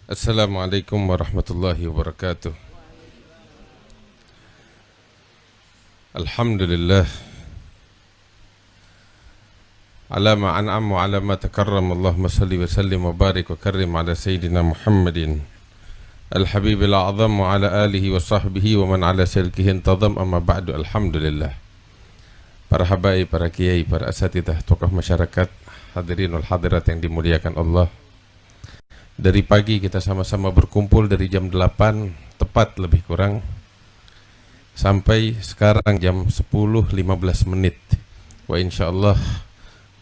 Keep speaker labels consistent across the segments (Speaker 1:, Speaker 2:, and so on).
Speaker 1: Assalamualaikum warahmatullahi wabarakatuh. Alhamdulillah ala ma an'am wa ala ma takarram. Allahumma salli wa sallim wa barik wa karrim ala sayyidina Muhammadin al-habibil a'zam wa ala alihi wa sahbihi wa man ala silkihi intadam, amma ba'du. Alhamdulillah. Para habaib, para kiai, para asatidah, tokoh masyarakat, hadirin wal hadirat yang dimuliakan Allah. Dari pagi kita sama-sama berkumpul dari jam 8 tepat lebih kurang sampai sekarang jam 10.15 menit. Wa insyaallah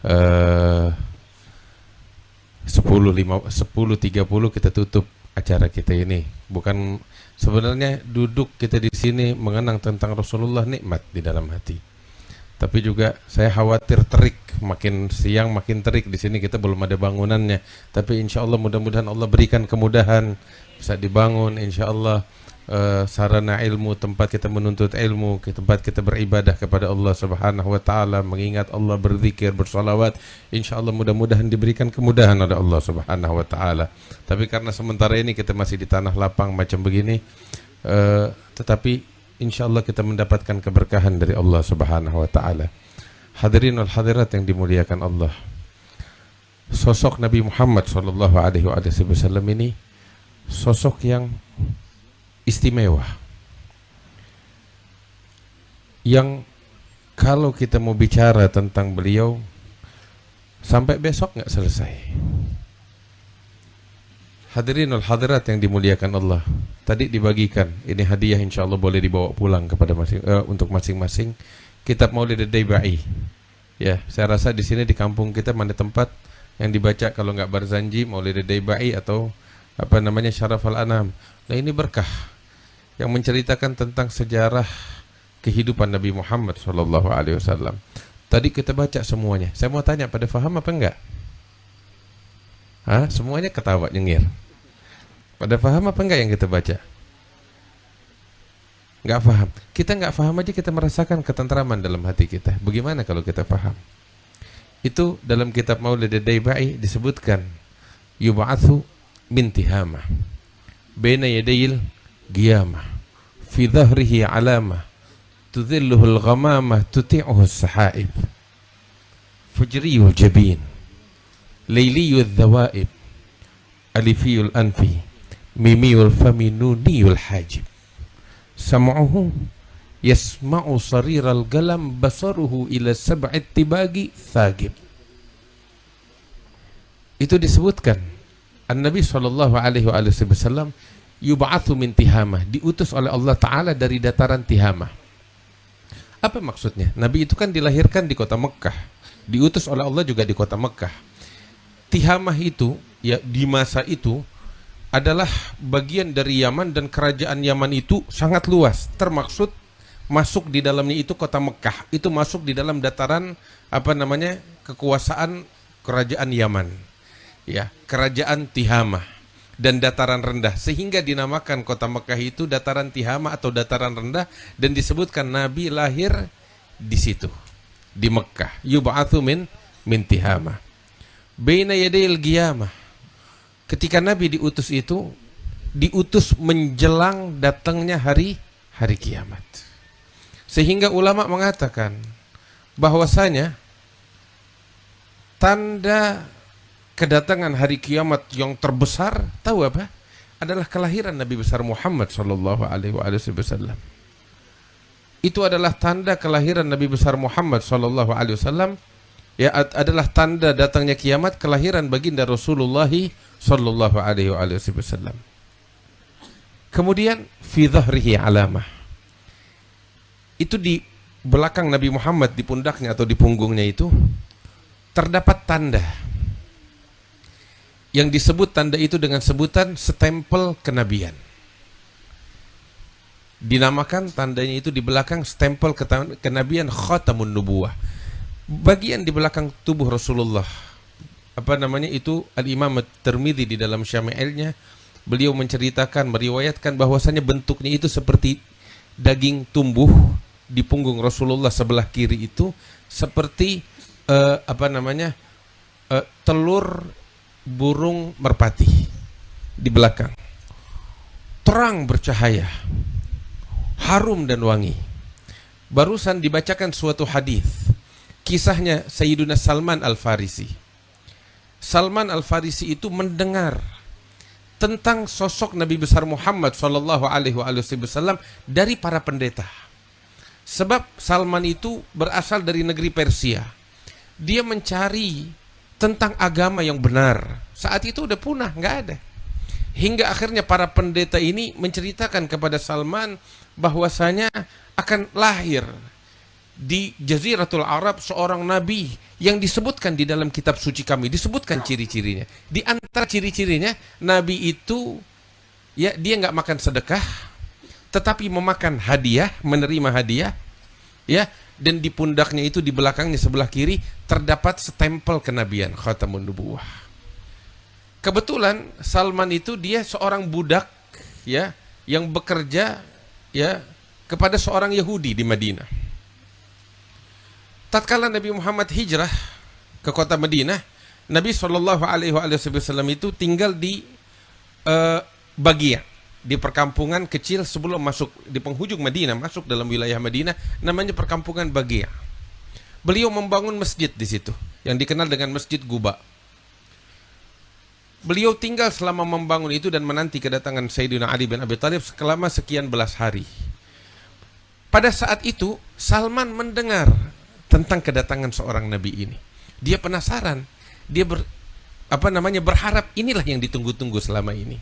Speaker 1: 10.30 kita tutup acara kita ini. Bukan sebenarnya duduk kita di sini mengenang tentang Rasulullah, nikmat di dalam hati. Tapi juga saya khawatir terik, makin siang makin terik di sini, kita belum ada bangunannya. Tapi insya Allah mudah-mudahan Allah berikan kemudahan, bisa dibangun insya Allah sarana ilmu, tempat kita menuntut ilmu, tempat kita beribadah kepada Allah Subhanahu wa taala, mengingat Allah, berzikir, bersolawat. Insya Allah mudah-mudahan diberikan kemudahan oleh Allah Subhanahu wa taala. Tapi karena sementara ini kita masih di tanah lapang macam begini, tetapi insya Allah kita mendapatkan keberkahan dari Allah Subhanahu wa ta'ala. Hadirin wal hadirat yang dimuliakan Allah, sosok Nabi Muhammad sallallahu alaihi wasallam ini sosok yang istimewa, yang kalau kita mau bicara tentang beliau sampai besok nggak selesai. Hadirin wal hadirat yang dimuliakan Allah, tadi dibagikan ini hadiah, insya Allah boleh dibawa pulang kepada untuk masing-masing. Kitab Maulid Ad-Daibai. Ya, saya rasa di sini di kampung kita mana tempat yang dibaca kalau nggak Barzanji, Maulid Ad-Daibai atau apa namanya Syaraf Al-Anam. Nah, ini berkah yang menceritakan tentang sejarah kehidupan Nabi Muhammad SAW. Tadi kita baca semuanya. Saya mau tanya, pada faham apa enggak? Semuanya ketawa nyengir. Pada paham apa enggak yang kita baca? Enggak paham. Kita enggak paham aja kita merasakan ketentraman dalam hati kita. Bagaimana kalau kita paham? Itu dalam kitab Maulid Ad-Daibai disebutkan, yub'atsu min tihamah baina yadayil qiyamah fi dhahrihi alamah tudhilluhu al-ghamamah tuti'uhu as-sahaib fujriyul jabin layliyul dhawaib alifiyul anfi mimiyul fami nuniyul hajib sam'uhu yasma'u sariral galam basaruhu ila sab'at tibagi thagib. Itu disebutkan An-Nabi SAW yub'atsu min Tihamah, diutus oleh Allah Ta'ala dari dataran Tihamah. Apa maksudnya? Nabi itu kan dilahirkan di kota Mekkah, diutus oleh Allah juga di kota Mekkah. Tihamah itu ya di masa itu adalah bagian dari Yaman, dan kerajaan Yaman itu sangat luas, termaksud masuk di dalamnya itu kota Mekkah, itu masuk di dalam dataran apa namanya kekuasaan kerajaan Yaman, ya, kerajaan Tihamah, dan dataran rendah, sehingga dinamakan kota Mekkah itu dataran Tihamah atau dataran rendah, dan disebutkan Nabi lahir di situ, di Mekkah. Yub'atsu min Tihamah baina yadayil qiyamah. Ketika Nabi diutus itu, diutus menjelang datangnya hari kiamat. Sehingga ulama mengatakan bahwasanya tanda kedatangan hari kiamat yang terbesar, tahu apa? Adalah kelahiran Nabi besar Muhammad sallallahu alaihi wasallam. Itu adalah tanda kelahiran Nabi besar Muhammad sallallahu alaihi wasallam. Ya, adalah tanda datangnya kiamat, kelahiran baginda Rasulullah sallallahu alaihi wasallam. Kemudian fi dhahrihi alamah. Itu di belakang Nabi Muhammad, di pundaknya atau di punggungnya itu terdapat tanda yang disebut tanda itu dengan sebutan stempel kenabian. Dinamakan tandanya itu di belakang stempel kenabian khatamun nubuwah. Bagian di belakang tubuh Rasulullah, apa namanya itu, Al-Imam At-Tirmidzi di dalam Syama'ilnya, beliau menceritakan, meriwayatkan bahwasanya bentuknya itu seperti daging tumbuh di punggung Rasulullah sebelah kiri itu, seperti telur burung merpati. di belakang. Terang bercahaya, harum dan wangi. Barusan dibacakan suatu hadis, kisahnya Sayyiduna Salman Al-Farisi. Salman Al-Farisi itu mendengar tentang sosok Nabi besar Muhammad sallallahu alaihi wasallam dari para pendeta. Sebab Salman itu berasal dari negeri Persia. Dia mencari tentang agama yang benar. Saat itu udah punah, nggak ada. Hingga akhirnya para pendeta ini menceritakan kepada Salman bahwasanya akan lahir di Jaziratul Arab seorang nabi yang disebutkan di dalam kitab suci kami, disebutkan ciri-cirinya. Di antara ciri-cirinya, nabi itu ya dia nggak makan sedekah, tetapi memakan hadiah, menerima hadiah, ya, dan di pundaknya itu di belakangnya sebelah kiri terdapat stempel kenabian, khatamun nubuwah. Kebetulan Salman itu dia seorang budak ya yang bekerja ya kepada seorang Yahudi di Madinah. Tatkala Nabi Muhammad hijrah ke kota Madinah, Nabi Shallallahu Alaihi Wasallam itu tinggal di Bagia, di perkampungan kecil sebelum masuk di penghujung Madinah, masuk dalam wilayah Madinah, namanya perkampungan Bagia. Beliau membangun masjid di situ yang dikenal dengan Masjid Quba. Beliau tinggal selama membangun itu dan menanti kedatangan Sayyidina Ali bin Abi Thalib selama sekian belas hari. Pada saat itu Salman mendengar tentang kedatangan seorang nabi ini. Dia penasaran, dia berharap inilah yang ditunggu-tunggu selama ini.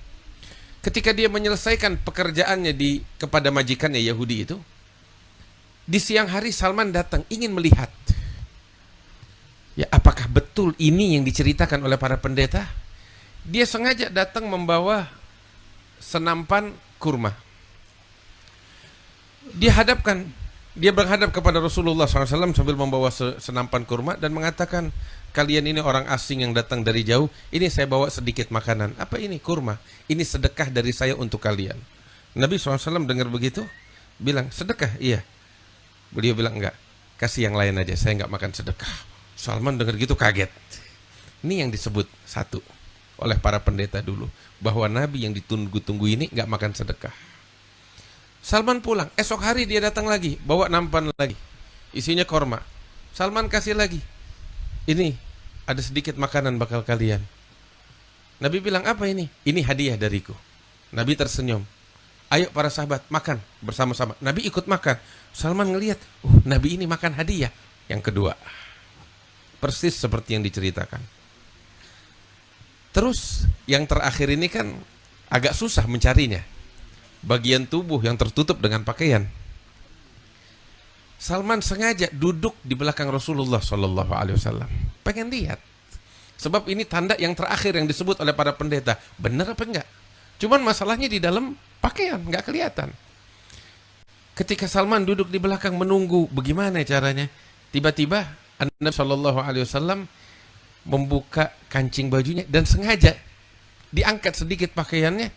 Speaker 1: Ketika dia menyelesaikan pekerjaannya kepada majikannya Yahudi itu, di siang hari Salman datang ingin melihat. Ya, apakah betul ini yang diceritakan oleh para pendeta? Dia sengaja datang membawa senampan kurma. Dia berhadap kepada Rasulullah SAW sambil membawa senampan kurma dan mengatakan, kalian ini orang asing yang datang dari jauh, ini saya bawa sedikit makanan. Apa ini? Kurma. Ini sedekah dari saya untuk kalian. Nabi SAW dengar begitu, bilang, sedekah? Iya. Beliau bilang, enggak, kasih yang lain aja, saya enggak makan sedekah. Salman dengar gitu kaget. Ini yang disebut satu oleh para pendeta dulu, bahwa Nabi yang ditunggu-tunggu ini nggak makan sedekah. Salman pulang, esok hari dia datang lagi, bawa nampan lagi, isinya korma. Salman kasih lagi, ini ada sedikit makanan bakal kalian. Nabi bilang, apa ini? Ini hadiah dariku. Nabi tersenyum, ayo para sahabat makan bersama-sama. Nabi ikut makan. Salman ngelihat, Nabi ini makan hadiah. Yang kedua, persis seperti yang diceritakan. Terus yang terakhir ini kan agak susah mencarinya. Bagian tubuh yang tertutup dengan pakaian. Salman sengaja duduk di belakang Rasulullah SAW. Pengen lihat. Sebab ini tanda yang terakhir yang disebut oleh para pendeta. Benar apa enggak? Cuman masalahnya di dalam pakaian, enggak kelihatan. Ketika Salman duduk di belakang menunggu bagaimana caranya, tiba-tiba Nabi SAW membuka kancing bajunya dan sengaja diangkat sedikit pakaiannya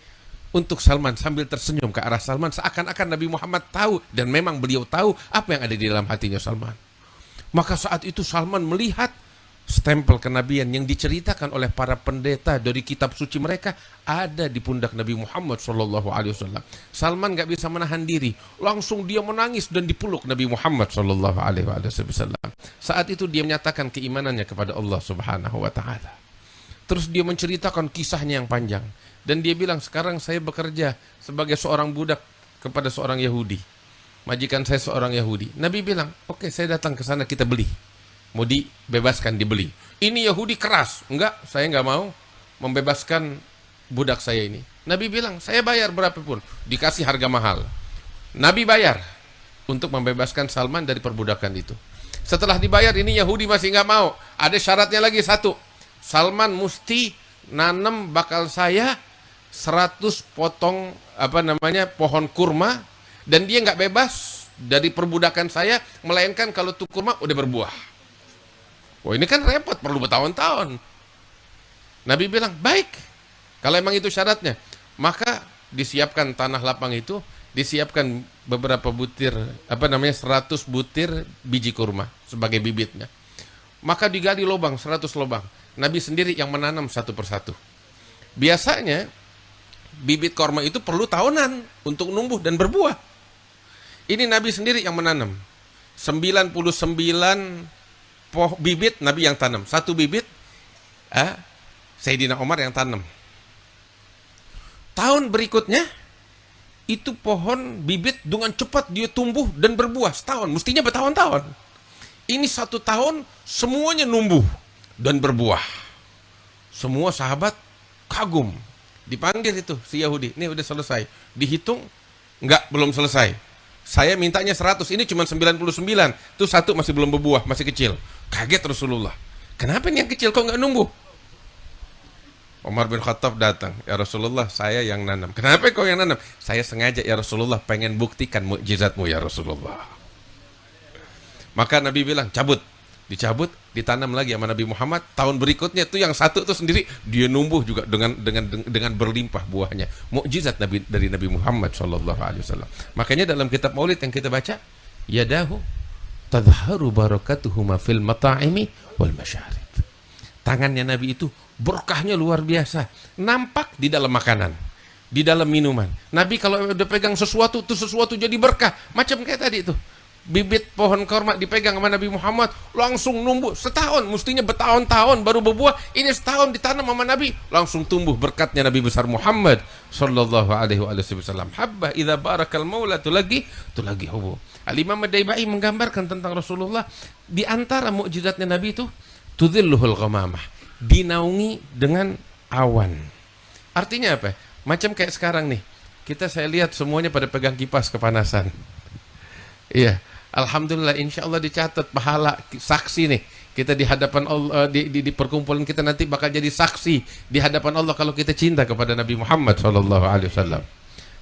Speaker 1: untuk Salman sambil tersenyum ke arah Salman, seakan-akan Nabi Muhammad tahu, dan memang beliau tahu apa yang ada di dalam hatinya Salman. Maka saat itu Salman melihat stempel kenabian yang diceritakan oleh para pendeta dari kitab suci mereka ada di pundak Nabi Muhammad SAW. Salman gak bisa menahan diri, langsung dia menangis dan dipeluk Nabi Muhammad SAW. Saat itu dia menyatakan keimanannya kepada Allah Subhanahu wa Ta'ala. Terus dia menceritakan kisahnya yang panjang, dan dia bilang, sekarang saya bekerja sebagai seorang budak kepada seorang Yahudi. Majikan saya seorang Yahudi. Nabi bilang, oke, saya datang ke sana, kita beli. Mau dibebaskan, dibeli. Ini Yahudi keras. Enggak, saya enggak mau membebaskan budak saya ini. Nabi bilang, saya bayar berapapun. Dikasih harga mahal. Nabi bayar untuk membebaskan Salman dari perbudakan itu. Setelah dibayar, ini Yahudi masih enggak mau. Ada syaratnya lagi satu. Salman mesti nanam bakal saya 100 potong pohon kurma, dan dia enggak bebas dari perbudakan saya, melainkan kalau tuh kurma udah berbuah. Wah, ini kan repot, perlu bertahun-tahun. Nabi bilang, baik, kalau emang itu syaratnya, maka disiapkan tanah lapang itu, disiapkan beberapa butir, 100 butir biji kurma sebagai bibitnya. Maka digali lubang, 100 lubang. Nabi sendiri yang menanam satu persatu. Biasanya Bibit korma itu perlu tahunan untuk numbuh dan berbuah. Ini Nabi sendiri yang menanam. 99 bibit Nabi yang tanam. Satu bibit Sayyidina Umar yang tanam. Tahun berikutnya itu pohon bibit dengan cepat dia tumbuh dan berbuah setahun. Mestinya bertahun-tahun. Ini 1 tahun semuanya numbuh dan berbuah. Semua sahabat kagum. Dipanggil itu si Yahudi. Ini udah selesai. Dihitung, enggak, belum selesai. Saya mintanya 100, ini cuma 99. Itu 1 masih belum berbuah, masih kecil. Kaget Rasulullah. Kenapa ini yang kecil kok enggak numbuh? Umar bin Khattab datang. Ya Rasulullah, saya yang nanam. Kenapa kau yang nanam? Saya sengaja ya Rasulullah, pengen buktikan mukjizatmu ya Rasulullah. Maka Nabi bilang, cabut. Dicabut, ditanam lagi sama Nabi Muhammad. Tahun berikutnya itu yang 1 itu sendiri dia numbuh juga dengan berlimpah buahnya. Mukjizat Nabi dari Nabi Muhammad sallallahu alaihi wasallam. Makanya dalam kitab Maulid yang kita baca, yadahu tadhharu barakatuhuma fil mata'imi wal masyarib. Tangannya Nabi itu berkahnya luar biasa, nampak di dalam makanan, di dalam minuman. Nabi kalau udah pegang sesuatu, itu sesuatu jadi berkah. Macam kayak tadi itu. Bibit pohon korma dipegang sama Nabi Muhammad, langsung numbuh setahun, mestinya bertahun-tahun baru berbuah. Ini setahun ditanam sama Nabi, langsung tumbuh berkatnya Nabi besar Muhammad sallallahu alaihi wasallam. Habba idza barakal maula tulagi hubu. Al-Imam Ad-Daibai menggambarkan tentang Rasulullah, di antara mukjizatnya Nabi itu tudhilluhul ghamamah, dinaungi dengan awan. Artinya apa? Macam kayak sekarang nih, saya lihat semuanya pada pegang kipas kepanasan. Iya, alhamdulillah, insya Allah dicatat pahala saksi nih. Kita di hadapan Allah, di perkumpulan kita nanti bakal jadi saksi di hadapan Allah kalau kita cinta kepada Nabi Muhammad SAW.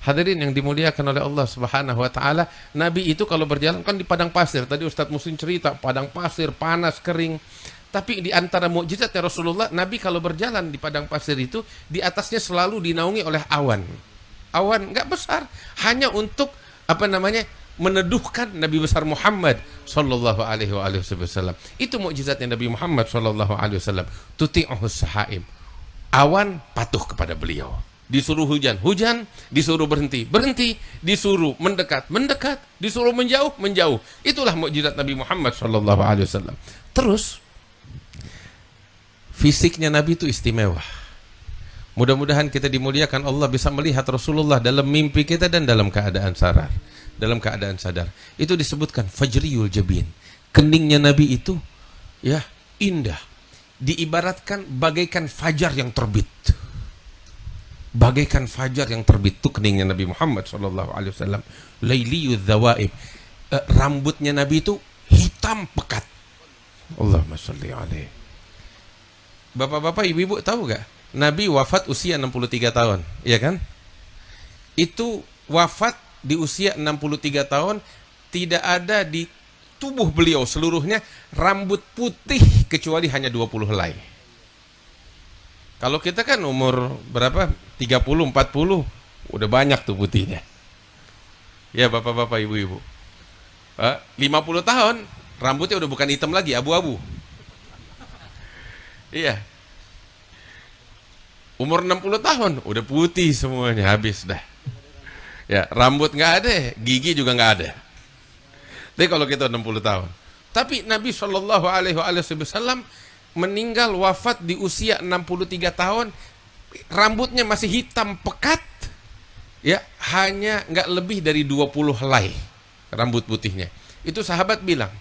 Speaker 1: Hadirin yang dimuliakan oleh Allah Subhanahu wa taala, Nabi itu kalau berjalan kan di padang pasir. Tadi Ustadz Muslim cerita, padang pasir panas, kering. Tapi di antara mukjizatnya Rasulullah, Nabi kalau berjalan di padang pasir itu, di atasnya selalu dinaungi oleh awan. Awan nggak besar, hanya untuk meneduhkan Nabi besar Muhammad sallallahu alaihi wasallam. Itu mukjizatnya Nabi Muhammad sallallahu alaihi wasallam. Tuti'uhus sahaib. Awan patuh kepada beliau. Disuruh hujan, hujan. Disuruh berhenti, berhenti. Disuruh mendekat, mendekat. Disuruh menjauh, menjauh. Itulah mukjizat Nabi Muhammad sallallahu alaihi wasallam. Terus fisiknya Nabi itu istimewa. Mudah-mudahan kita dimuliakan Allah bisa melihat Rasulullah dalam mimpi kita dan dalam keadaan sadar. Dalam keadaan sadar. Itu disebutkan fajriyul jabin. Keningnya Nabi itu ya indah. Diibaratkan bagaikan fajar yang terbit. Bagaikan fajar yang terbit itu keningnya Nabi Muhammad sallallahu alaihi wasallam. Lailiyudz zawaib. Rambutnya Nabi itu hitam pekat. Allahumma shalli alaihi. Bapak-bapak, ibu-ibu tahu gak? Nabi wafat usia 63 tahun, iya kan? Itu wafat di usia 63 tahun, tidak ada di tubuh beliau seluruhnya rambut putih kecuali hanya 20 helai. Kalau kita kan umur berapa? 30, 40, udah banyak tuh putihnya. Ya bapak-bapak, ibu-ibu. 50 tahun, rambutnya udah bukan hitam lagi, abu-abu. Iya. Umur 60 tahun, udah putih semuanya, habis dah. Ya, rambut nggak ada, gigi juga nggak ada. Tapi kalau kita 60 tahun. Tapi Nabi Shallallahu Alaihi Wasallam meninggal wafat di usia 63 tahun, rambutnya masih hitam pekat, ya hanya nggak lebih dari 20 helai rambut putihnya. Itu sahabat bilang,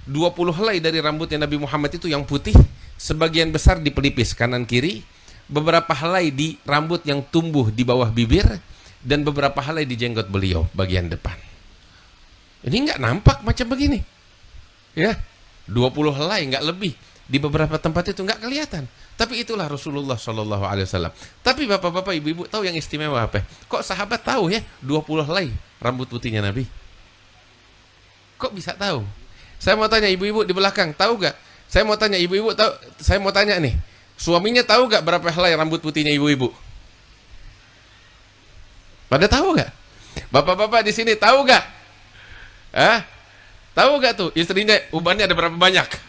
Speaker 1: 20 helai dari rambutnya Nabi Muhammad itu yang putih, sebagian besar di pelipis kanan kiri, beberapa helai di rambut yang tumbuh di bawah bibir, dan beberapa helai di jenggot beliau bagian depan. Ini nggak nampak macam begini, ya 20 helai nggak lebih, di beberapa tempat itu nggak kelihatan. Tapi itulah Rasulullah Shallallahu Alaihi Wasallam. Tapi bapak-bapak, ibu-ibu tahu yang istimewa apa? Kok sahabat tahu ya 20 helai rambut putihnya Nabi? Kok bisa tahu? Saya mau tanya ibu-ibu di belakang, tahu gak? Saya mau tanya ibu-ibu, tahu? Saya mau tanya nih, suaminya tahu gak berapa helai rambut putihnya ibu-ibu? Pada tahu gak? Bapak-bapak di sini tahu gak? Tahu gak tuh istrinya ubannya ada berapa banyak?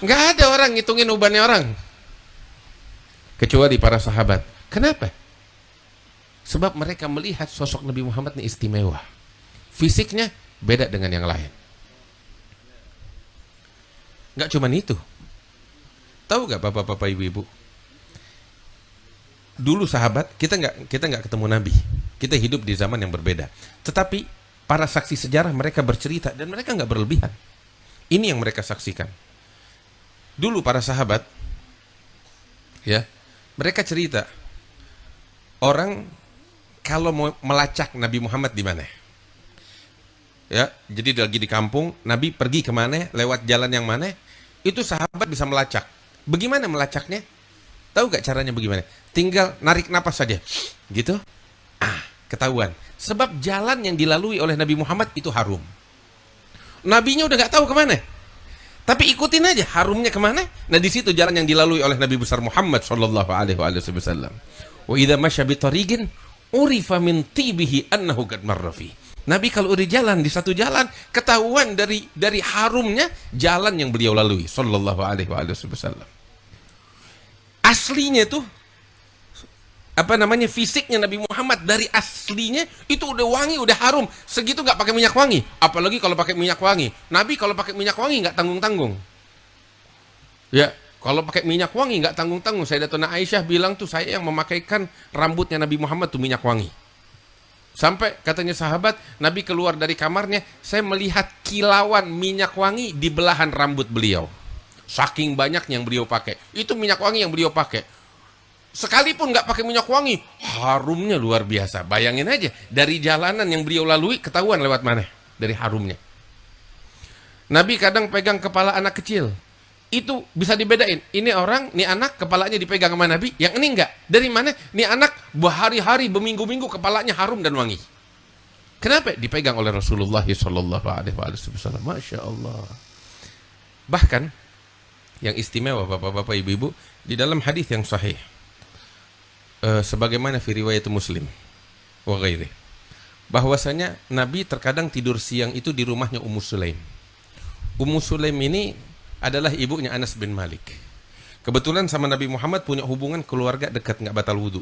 Speaker 1: Nggak ada orang ngitungin ubannya orang, kecuali para sahabat. Kenapa? Sebab mereka melihat sosok Nabi Muhammad ini istimewa. Fisiknya beda dengan yang lain. Nggak cuma itu. Tahu nggak bapak-bapak, ibu-ibu? Dulu sahabat, kita nggak ketemu Nabi. Kita hidup di zaman yang berbeda. Tetapi para saksi sejarah mereka bercerita dan mereka nggak berlebihan. Ini yang mereka saksikan. Dulu para sahabat, ya, mereka cerita orang kalau mau melacak Nabi Muhammad di mana. Ya, jadi lagi di kampung, Nabi pergi kemana, lewat jalan yang mana, itu sahabat bisa melacak. Bagaimana melacaknya? Tahu gak caranya bagaimana? Tinggal narik napas saja, gitu. Ketahuan. Sebab jalan yang dilalui oleh Nabi Muhammad itu harum. Nabinya udah gak tahu kemana, tapi ikutin aja harumnya kemana. Nah di situ jalan yang dilalui oleh Nabi besar Muhammad Sallallahu Alaihi Wasallam. Wa idza masya bi tariqin urifa min tibihi annahu qad marra fi. Nabi kalau udah jalan di satu jalan, ketahuan dari harumnya jalan yang beliau lalui Sallallahu Alaihi Wasallam. Aslinya tuh apa namanya, fisiknya Nabi Muhammad dari aslinya itu udah wangi, udah harum. Segitu nggak pakai minyak wangi, apalagi kalau pakai minyak wangi. Nabi kalau pakai minyak wangi nggak tanggung-tanggung. Ya, kalau pakai minyak wangi nggak tanggung-tanggung. Sayyidatuna Aisyah bilang tuh, saya yang memakaikan rambutnya Nabi Muhammad tuh minyak wangi. Sampai katanya sahabat, Nabi keluar dari kamarnya, saya melihat kilauan minyak wangi di belahan rambut beliau. Saking banyak yang beliau pakai. Itu minyak wangi yang beliau pakai. Sekalipun nggak pakai minyak wangi, harumnya luar biasa. Bayangin aja, dari jalanan yang beliau lalui ketahuan lewat mana, dari harumnya. Nabi kadang pegang kepala anak kecil, itu bisa dibedain. Ini orang, ini anak kepalanya dipegang sama Nabi, yang ini enggak. Dari mana? Ini anak berhari-hari, berminggu-minggu kepalanya harum dan wangi. Kenapa? Dipegang oleh Rasulullah Sallallahu Alaihi Wasallam. Masya Allah. Bahkan yang istimewa bapak-bapak, ibu-ibu, di dalam hadis yang sahih, sebagaimana fi riwayat Muslim wa ghairi, bahwasanya Nabi terkadang tidur siang itu di rumahnya Ummu Sulaim. Ummu Sulaim ini adalah ibunya Anas bin Malik. Kebetulan sama Nabi Muhammad punya hubungan keluarga dekat, nggak batal wudu.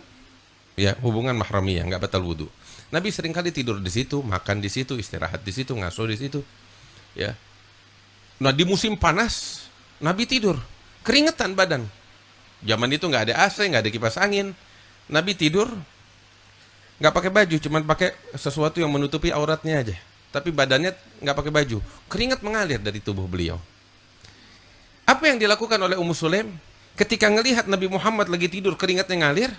Speaker 1: Ya, hubungan mahramiyah, nggak batal wudu. Nabi seringkali tidur di situ, makan di situ, istirahat di situ, ngasuh di situ. Ya. Nah, di musim panas Nabi tidur, keringetan badan. Zaman itu nggak ada AC, nggak ada kipas angin. Nabi tidur nggak pakai baju, cuma pakai sesuatu yang menutupi auratnya aja. Tapi badannya nggak pakai baju, keringat mengalir dari tubuh beliau. Apa yang dilakukan oleh Ummu Sulaim ketika ngelihat Nabi Muhammad lagi tidur keringatnya ngalir?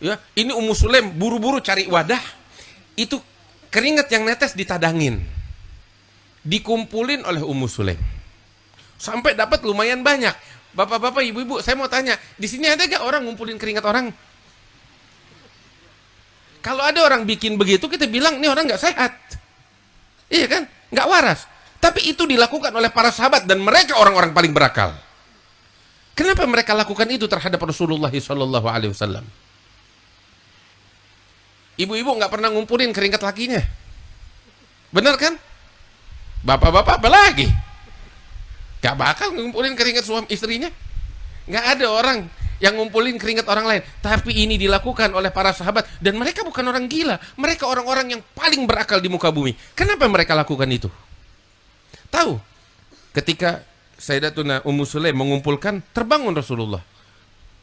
Speaker 1: Ya, ini Ummu Sulaim buru-buru cari wadah. Itu keringat yang netes ditadangin, dikumpulin oleh Ummu Sulaim sampai dapat lumayan banyak. Bapak-bapak, ibu-ibu, saya mau tanya, di sini ada gak orang ngumpulin keringat orang? Kalau ada orang bikin begitu, kita bilang ini orang nggak sehat, iya kan, nggak waras. Tapi itu dilakukan oleh para sahabat dan mereka orang-orang paling berakal. Kenapa mereka lakukan itu terhadap Rasulullah Sallallahu Alaihi Wasallam? Ibu-ibu nggak pernah ngumpulin keringat lakinya, benar kan? Bapak-bapak apalagi nggak bakal ngumpulin keringat suami istrinya. Nggak ada orang yang ngumpulin keringat orang lain. Tapi ini dilakukan oleh para sahabat. Dan mereka bukan orang gila. Mereka orang-orang yang paling berakal di muka bumi. Kenapa mereka lakukan itu? Tahu? Ketika Sayyidatuna Ummu Sulaim mengumpulkan, terbangun Rasulullah.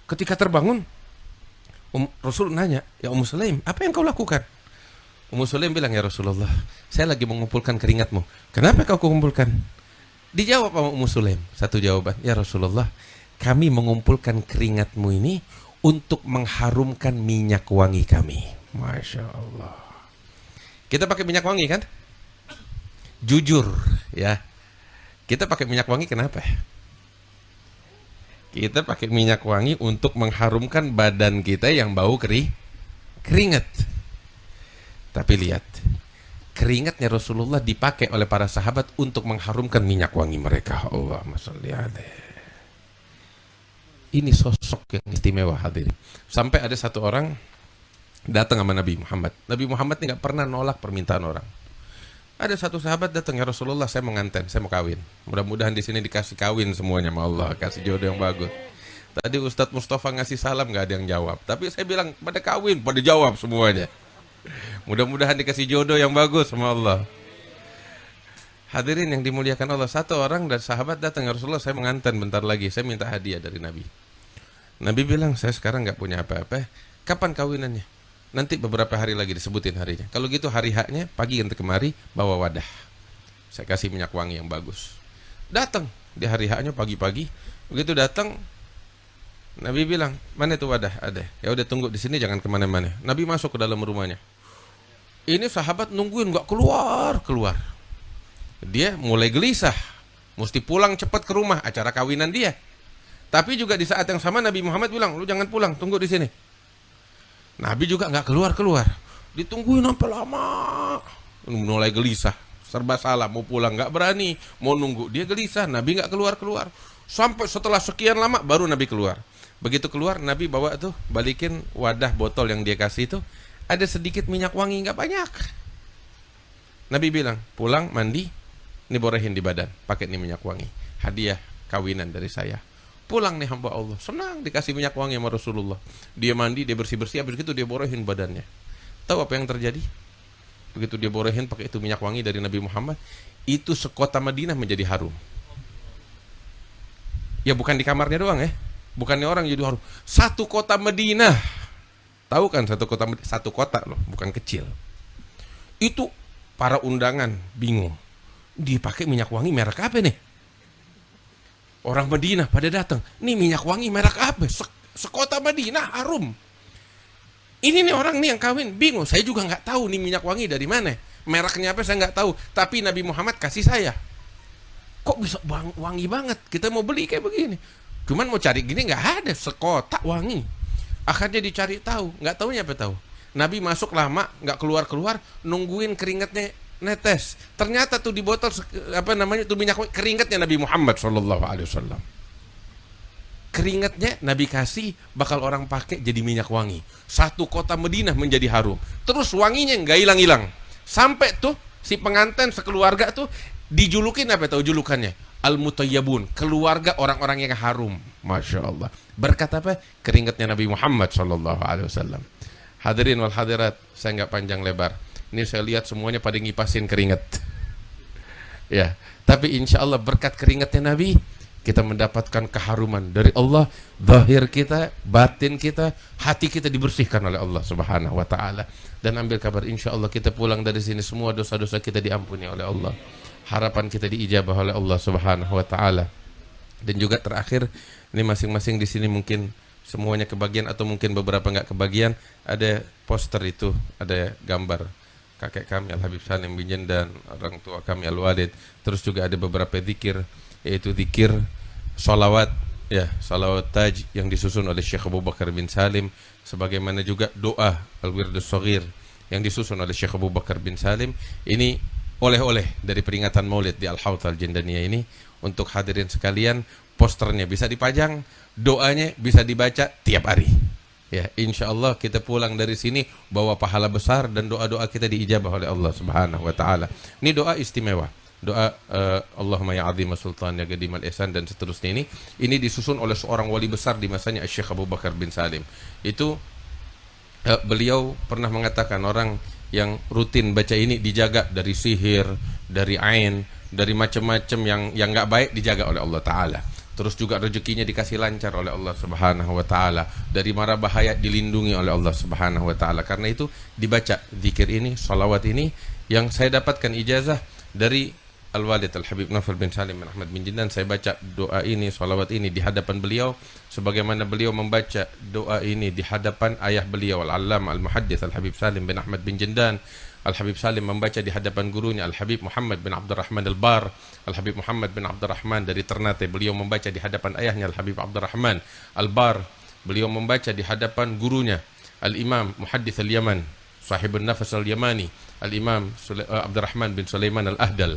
Speaker 1: Ketika terbangun, Rasul nanya, ya Ummu Sulaim, apa yang kau lakukan? Ummu Sulaim bilang, ya Rasulullah, saya lagi mengumpulkan keringatmu. Kenapa kau kumpulkan? Dijawab sama Ummu Sulaim, satu jawaban, ya Rasulullah, kami mengumpulkan keringatmu ini untuk mengharumkan minyak wangi kami. Masya Allah. Kita pakai minyak wangi kan? Jujur ya. Kita pakai minyak wangi kenapa? Kita pakai minyak wangi untuk mengharumkan badan kita yang bau keringat. Tapi lihat, keringatnya Rasulullah dipakai oleh para sahabat untuk mengharumkan minyak wangi mereka. Allahumma sholli alaihi. Ini sosok yang istimewa hadirin. Sampai ada satu orang datang sama Nabi Muhammad. Nabi Muhammad ini nggak pernah nolak permintaan orang. Ada satu sahabat datang, ya Rasulullah, saya mau nganten, saya mau kawin. Mudah-mudahan di sini dikasih kawin semuanya, sama Allah, kasih jodoh yang bagus. Tadi Ustadz Mustafa ngasih salam nggak ada yang jawab. Tapi saya bilang pada kawin, pada jawab semuanya. Mudah-mudahan dikasih jodoh yang bagus sama Allah. Hadirin yang dimuliakan Allah, satu orang dan sahabat datang, ya Rasulullah, saya menganten bentar lagi, saya minta hadiah dari Nabi. Nabi bilang, saya sekarang nggak punya apa-apa. Kapan kawinannya? Nanti beberapa hari lagi disebutin harinya. Kalau gitu hari haknya pagi nanti kemari bawa wadah. Saya kasih minyak wangi yang bagus. Datang di hari haknya pagi-pagi. Begitu datang, Nabi bilang, mana itu wadah? Ada. Ya udah tunggu di sini, jangan kemana-mana. Nabi masuk ke dalam rumahnya. Ini sahabat nungguin nggak keluar. Dia mulai gelisah, mesti pulang cepat ke rumah, acara kawinan dia. Tapi juga di saat yang sama Nabi Muhammad bilang, lu jangan pulang, tunggu di sini. Nabi juga nggak keluar. Ditungguin sampai lama, mulai gelisah, serba salah, mau pulang nggak berani, mau nunggu dia gelisah. Nabi nggak keluar. Sampai setelah sekian lama baru Nabi keluar. Begitu keluar, Nabi bawa tuh, balikin wadah botol yang dia kasih itu, ada sedikit minyak wangi, nggak banyak. Nabi bilang, pulang mandi, ini borehin di badan, pakai ini minyak wangi, hadiah kawinan dari saya. Pulang nih hamba Allah, senang dikasih minyak wangi sama Rasulullah. Dia mandi, dia bersih-bersih, habis itu dia borehin badannya. Tahu apa yang terjadi? Begitu dia borehin pakai itu minyak wangi dari Nabi Muhammad, itu sekota Madinah menjadi harum. Ya bukan di kamarnya doang ya, bukannya orang jadi harum. Satu kota Madinah, tahu kan satu kota loh, bukan kecil. Itu para undangan bingung, dipakai minyak wangi merek apa nih? Orang Madinah pada datang, nih minyak wangi merek apa? Sekota Madinah harum. Ini nih orang nih yang kawin bingung, saya juga nggak tahu nih minyak wangi dari mana, mereknya apa saya nggak tahu. Tapi Nabi Muhammad kasih saya. Kok bisa wangi banget? Kita mau beli kayak begini. Cuman mau cari gini nggak ada, sekotak wangi. Akhirnya dicari tahu, nggak tahunya apa tahu. Nabi masuk lama, nggak keluar, nungguin keringatnya netes. Ternyata tuh di botol tuh minyak keringatnya Nabi Muhammad SAW. Keringatnya Nabi kasih bakal orang pakai jadi minyak wangi. Satu kota Madinah menjadi harum. Terus wanginya nggak hilang-hilang. Sampai tuh si pengantin sekeluarga tuh dijulukin apa tahu julukannya? Al-Mutayyabun, keluarga orang-orang yang harum. Masya Allah. Berkat apa? Keringatnya Nabi Muhammad SAW. Hadirin wal hadirat, saya nggak panjang lebar. Ini saya lihat semuanya pada ngipasin keringat. Ya, tapi insya Allah berkat keringatnya Nabi, kita mendapatkan keharuman dari Allah. Zahir kita, batin kita, hati kita dibersihkan oleh Allah Subhanahu Wa Taala. Dan ambil kabar, insya Allah kita pulang dari sini semua dosa-dosa kita diampuni oleh Allah. Harapan kita diijabah oleh Allah Subhanahu Wa Taala. Dan juga terakhir, ini masing-masing di sini mungkin semuanya kebagian atau mungkin beberapa nggak kebagian. Ada poster itu, ada gambar kakek kami Al-Habib Salim bin Jen dan orang tua kami Al-Walid. Terus juga ada beberapa zikir, yaitu zikir salawat, ya, salawat taj yang disusun oleh Syekh Abu Bakar bin Salim, sebagaimana juga doa Al-Wirdus Shaghir yang disusun oleh Syekh Abu Bakar bin Salim. Ini oleh-oleh dari peringatan Maulid di Al-Hawd Al-Jindaniyah ini untuk hadirin sekalian. Posternya bisa dipajang, doanya bisa dibaca tiap hari. Ya, insya Allah kita pulang dari sini bawa pahala besar dan doa-doa kita diijabah oleh Allah Subhanahu Wa Taala. Ini doa istimewa, doa Allahumma ya azim sultan ya qadimal ihsan dan seterusnya. Ini disusun oleh seorang wali besar di masanya Syekh Abu Bakar bin Salim. Itu beliau pernah mengatakan orang yang rutin baca ini dijaga dari sihir, dari ain, dari macam-macam yang nggak baik dijaga oleh Allah Taala. Terus juga rezekinya dikasih lancar oleh Allah Subhanahu Wa Taala, dari mara bahaya dilindungi oleh Allah Subhanahu Wa Taala. Karena itu dibaca zikir ini, salawat ini, yang saya dapatkan ijazah dari Al-Walid Al-Habib Naufal bin Salim bin Ahmad bin Jindan. Saya baca doa ini, salawat ini di hadapan beliau, sebagaimana beliau membaca doa ini di hadapan ayah beliau Al-Allamah Al-Muhaddits Al-Habib Salim bin Ahmad bin Jindan. Al-Habib Salim membaca di hadapan gurunya Al-Habib Muhammad bin Abdurrahman Al-Bar. Al-Habib Muhammad bin Abdurrahman dari Ternate, beliau membaca di hadapan ayahnya Al-Habib Abdurrahman Al-Bar. Beliau membaca di hadapan gurunya Al-Imam Muhaddits Al-Yaman, Sahibun Nafas Al-Yamani, Al-Imam Abdurrahman bin Sulaiman Al-Ahdal,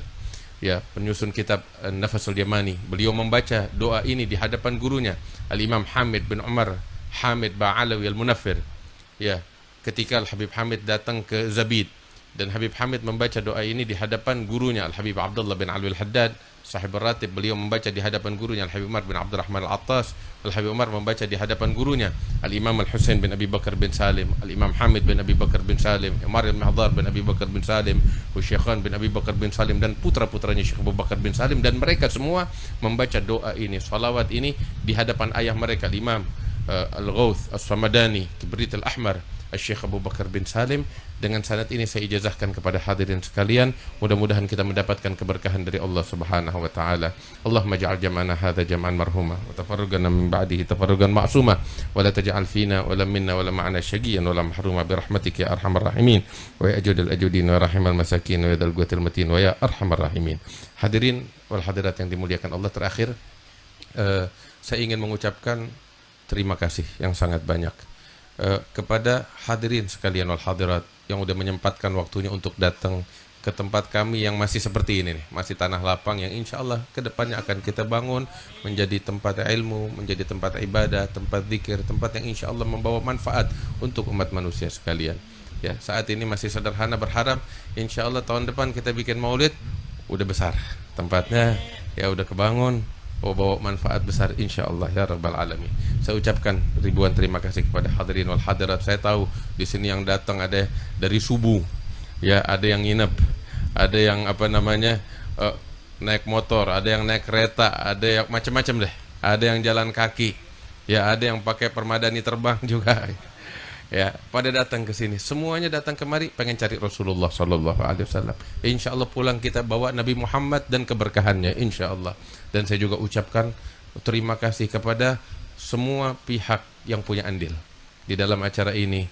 Speaker 1: ya, penyusun kitab Nafas Al-Yamani. Beliau membaca doa ini di hadapan gurunya Al-Imam Hamid bin Umar Hamid Ba'alawi Al-Munaffir, ya, ketika Al-Habib Hamid datang ke Zabid. Dan Habib Hamid membaca doa ini di hadapan gurunya Al-Habib Abdullah bin Alwi Al-Haddad, Sahib Ratib, beliau membaca di hadapan gurunya Al-Habib Umar bin Abdurrahman Al-Attas. Al-Habib Umar membaca di hadapan gurunya Al-Imam Al-Husain bin Abi Bakar bin Salim, Al-Imam Hamid bin Abi Bakar bin Salim, Umar bin Hadar bin Abi Bakar bin Salim, Syekhan bin Abi Bakar bin Salim, dan putra-putranya Syekh Abu Bakar bin Salim, dan mereka semua membaca doa ini, salawat ini di hadapan ayah mereka, Imam Al-Ghawth As-Samadani, Kibrit Al-Ahmar, Syekh Abu Bakar bin Salim. Dengan sanad ini saya ijazahkan kepada hadirin sekalian, mudah-mudahan kita mendapatkan keberkahan dari Allah Subhanahu wa taala. Allahumma ja'al jam'ana hadza jam'an marhuma wa tafarrugana min ba'dihi tafarrugan ma'suma wa la taj'al fina wa la minna wa la ma'ana syaqiyan wa la mahruma bi rahmatika ya arhamar rahimin wa ya ajudal ajudin wa rahimal masakin wa ya dzal quwwatil matin wa ya arhamar rahimin. Hadirin wal hadirat yang dimuliakan Allah, terakhir saya ingin mengucapkan terima kasih yang sangat banyak kepada hadirin sekalian wal hadirat yang udah menyempatkan waktunya untuk datang ke tempat kami yang masih seperti ini nih, masih tanah lapang yang insya Allah kedepannya akan kita bangun menjadi tempat ilmu, menjadi tempat ibadah, tempat zikir, tempat yang insya Allah membawa manfaat untuk umat manusia sekalian. Ya, saat ini masih sederhana, berharap insya Allah tahun depan kita bikin maulid udah besar tempatnya, ya udah kebangun, bawa manfaat besar insya Allah ya rabbal alamin. Saya ucapkan ribuan terima kasih kepada hadirin wal hadirat. Saya tahu di sini yang datang ada dari subuh, ya, ada yang nginep, ada yang naik motor, ada yang naik kereta, ada yang macam-macam deh, ada yang jalan kaki, ya, ada yang pakai permadani terbang juga. Ya, pada datang ke sini, semuanya datang kemari pengen cari Rasulullah Sallallahu Alaihi Wasallam. Insya Allah pulang kita bawa Nabi Muhammad dan keberkahannya, insya Allah. Dan saya juga ucapkan terima kasih kepada semua pihak yang punya andil di dalam acara ini,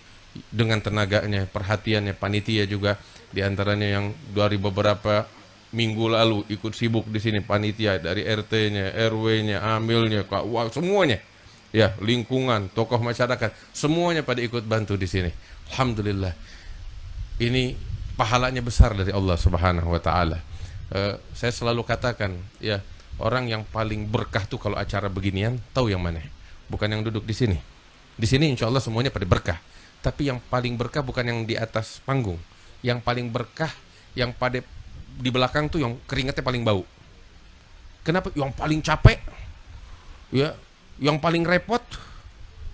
Speaker 1: dengan tenaganya, perhatiannya, panitia juga, diantaranya yang dari beberapa minggu lalu ikut sibuk di sini, panitia dari RT-nya, RW-nya, amilnya, semuanya. Ya, lingkungan, tokoh masyarakat, semuanya pada ikut bantu di sini. Alhamdulillah. Ini pahalanya besar dari Allah Subhanahu wa taala. Saya selalu katakan, ya, orang yang paling berkah tuh kalau acara beginian, tahu yang mana? Bukan yang duduk di sini. Di sini insya Allah semuanya pada berkah. Tapi yang paling berkah bukan yang di atas panggung. Yang paling berkah yang pada di belakang tuh yang keringatnya paling bau. Kenapa? Yang paling capek, ya, yang paling repot,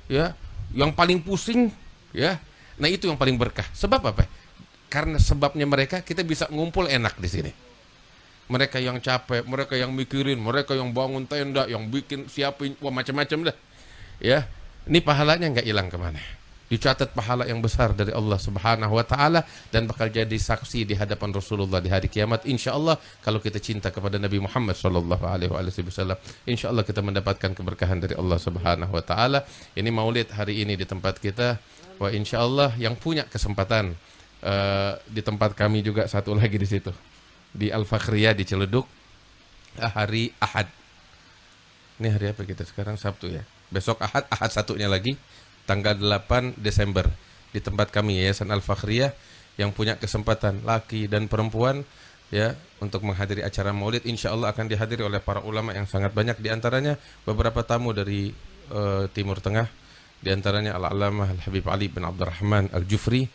Speaker 1: ya, yang paling pusing, ya. Nah, itu yang paling berkah. Sebab apa? Karena sebabnya mereka kita bisa ngumpul enak di sini. Mereka yang capek, mereka yang mikirin, mereka yang bangun tenda, yang bikin siapin, macam-macam dah. Ya, ini pahalanya nggak hilang kemana. Dicatat pahala yang besar dari Allah Subhanahu wa taala dan bakal jadi saksi di hadapan Rasulullah di hari kiamat insya Allah. Kalau kita cinta kepada Nabi Muhammad sallallahu alaihi wasallam, insya Allah kita mendapatkan keberkahan dari Allah Subhanahu wa taala. Ini maulid hari ini di tempat kita. Wah, insya Allah yang punya kesempatan di tempat kami juga satu lagi di situ, di Al-Fakhriyah di Ciledug, hari Ahad. Ini hari apa kita sekarang? Sabtu ya. Besok Ahad satunya lagi, tanggal 8 Desember di tempat kami Yayasan Al-Fakhriyah. Yang punya kesempatan laki dan perempuan, ya, untuk menghadiri acara maulid insya Allah akan dihadiri oleh para ulama yang sangat banyak, diantaranya beberapa tamu dari Timur Tengah, diantaranya Al-Alamah Al-Habib Ali bin Abdurrahman Al-Jufri,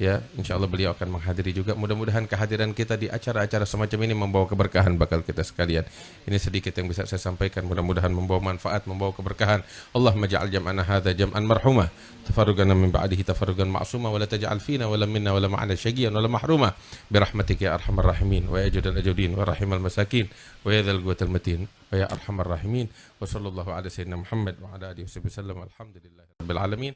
Speaker 1: ya, insya Allah beliau akan menghadiri juga. Mudah-mudahan kehadiran kita di acara-acara semacam ini membawa keberkahan bakal kita sekalian. Ini sedikit yang bisa saya sampaikan, mudah-mudahan membawa manfaat, membawa keberkahan. Allahumma ja'al jam'ana hadza jam'an marhuma tafarrugana min ba'dihi tafarrugan ma'suma wa la taj'al fina wa la minna wa la ma'ana syaqiyan wa la mahruma bi rahmatika ya arhamar rahimin wa ya ajudal ajudin wa rahimal masakin wa ya dzal quwwatil matin wa ya arhamar rahimin wa sallallahu ala sayyidina Muhammad wa ala alihi wasallam. Alhamdulillahirabbil alamin.